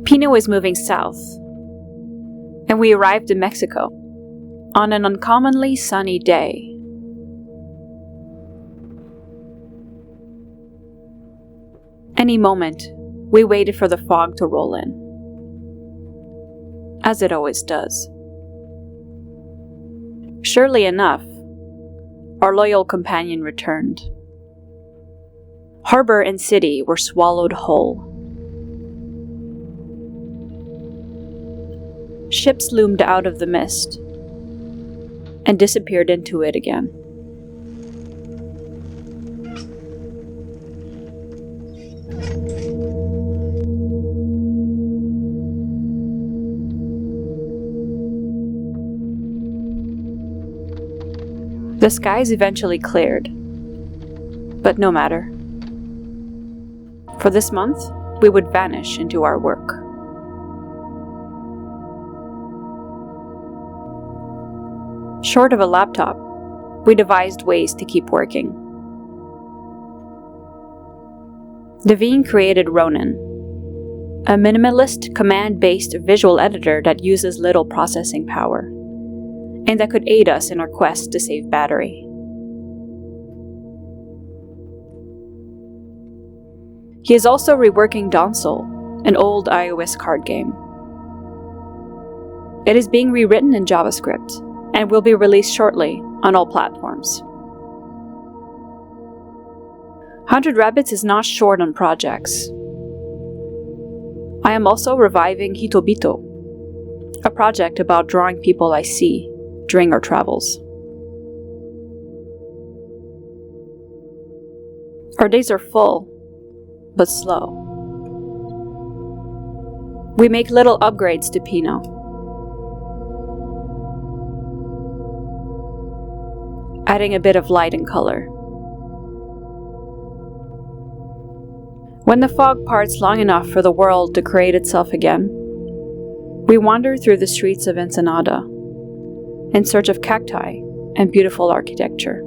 Pino is moving south, and we arrived in Mexico on an uncommonly sunny day. Any moment, we waited for the fog to roll in, as it always does. Surely enough, our loyal companion returned. Harbor and city were swallowed whole. Ships loomed out of the mist and disappeared into it again. The skies eventually cleared, but no matter. For this month, we would vanish into our work. Short of a laptop, we devised ways to keep working. Devine created Ronin, a minimalist command-based visual editor that uses little processing power, and that could aid us in our quest to save battery. He is also reworking Donsol, an old iOS card game. It is being rewritten in JavaScript and will be released shortly on all platforms. 100 Rabbits is not short on projects. I am also reviving Hitobito, a project about drawing people I see during our travels. Our days are full, but slow. We make little upgrades to Pino. Adding a bit of light and color. When the fog parts long enough for the world to create itself again, we wander through the streets of Ensenada in search of cacti and beautiful architecture.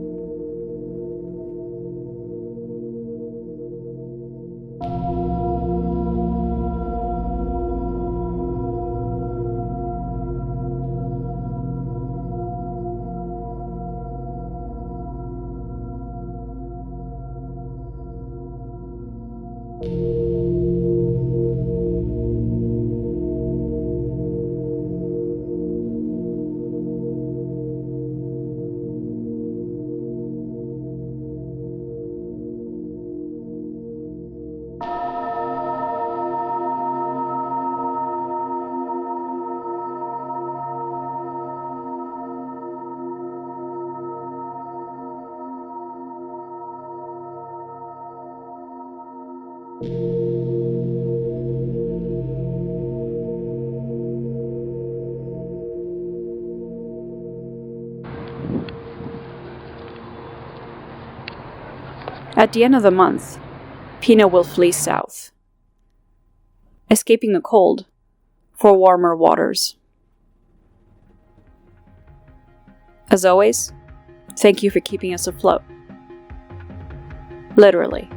At the end of the month, Pino will flee south, escaping the cold for warmer waters. As always, thank you for keeping us afloat. Literally.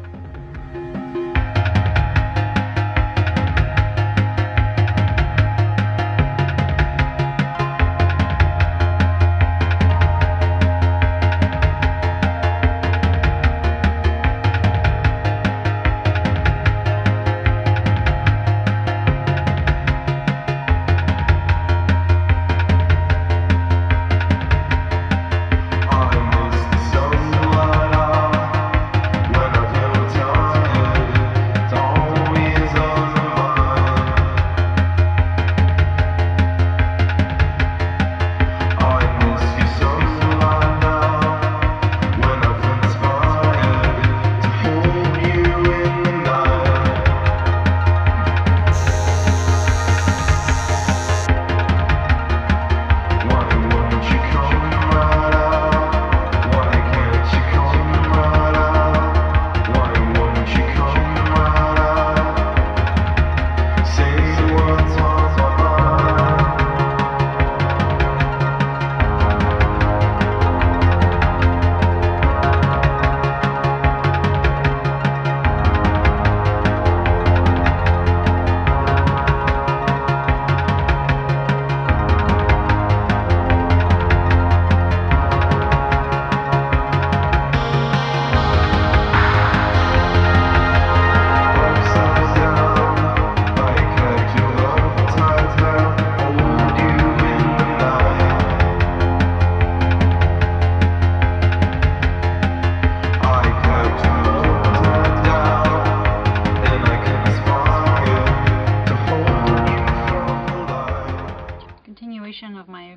continuation of my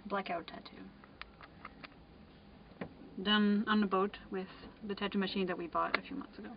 blackout tattoo. Done on the boat with the tattoo machine that we bought a few months ago.